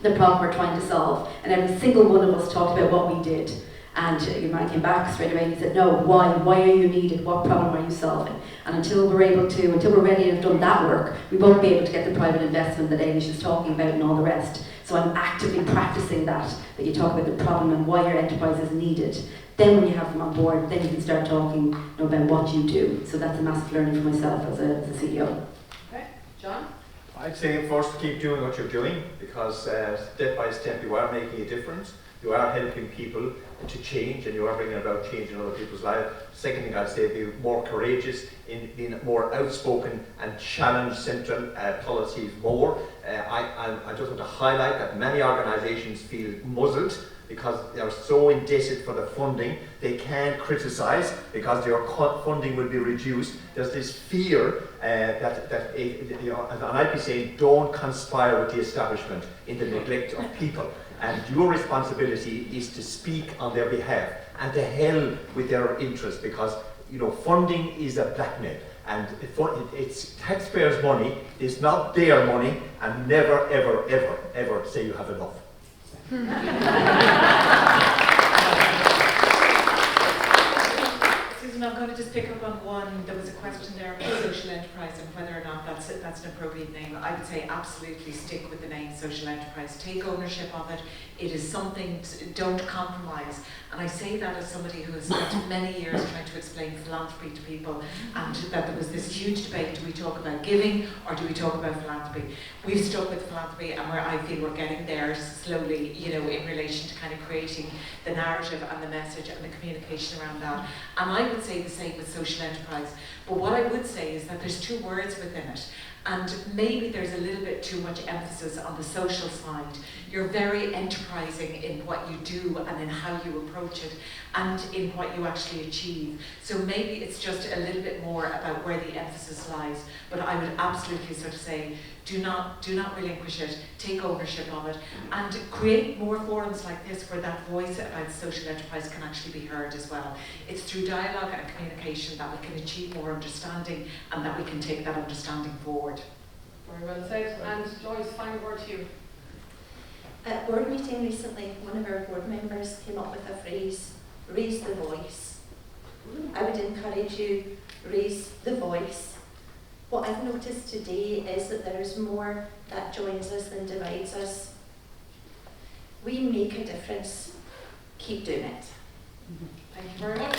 Speaker 5: the problem we're trying to solve, and every single one of us talked about what we did. And your man came back straight away and he said, no, why are you needed? What problem are you solving? And until we're ready and have done that work, we won't be able to get the private investment that Éilis is talking about and all the rest. So I'm actively practicing that you talk about the problem and why your enterprise is needed. Then when you have them on board, then you can start talking about what you do. So that's a massive learning for myself as a CEO.
Speaker 1: Okay, John?
Speaker 6: I'd say first keep doing what you're doing, because step by step you are making a difference. You are helping people to change, and you are bringing about change in other people's lives. Second thing I'd say, be more courageous in being more outspoken and challenge central policies more. I just want to highlight that many organisations feel muzzled because they are so indebted for the funding. They can't criticise because their funding will be reduced. There's this fear and I'd be saying, don't conspire with the establishment in the neglect of people. And your responsibility is to speak on their behalf, and to hell with their interest, because funding is a blackmail, and it's taxpayers' money. It's not their money, and never, ever, ever, ever say you have enough.
Speaker 7: Susan, I'm going to just pick up on one. There was a question there about social enterprise and whether or not that's an appropriate name. I would say absolutely stick with the name social enterprise. Take ownership of it. It is something, don't compromise. And I say that as somebody who has spent many years trying to explain philanthropy to people, and that there was this huge debate, do we talk about giving or do we talk about philanthropy? We've stuck with philanthropy, and I feel we're getting there slowly, in relation to kind of creating the narrative and the message and the communication around that. And I would say the same with social enterprise. But what I would say is that there's two words within it. And maybe there's a little bit too much emphasis on the social side. You're very enterprising in what you do and in how you approach it and in what you actually achieve. So maybe it's just a little bit more about where the emphasis lies. But I would absolutely sort of say, do not relinquish it, take ownership of it, and create more forums like this where that voice about social enterprise can actually be heard as well. It's through dialogue and communication that we can achieve more understanding, and that we can take that understanding forward.
Speaker 1: Very well said. And Joyce, final word to you.
Speaker 8: At a board meeting recently, one of our board members came up with a phrase, raise the voice. I would encourage you, raise the voice. What I've noticed today is that there is more that joins us than divides us. We make a difference. Keep doing it.
Speaker 1: Thank you very much.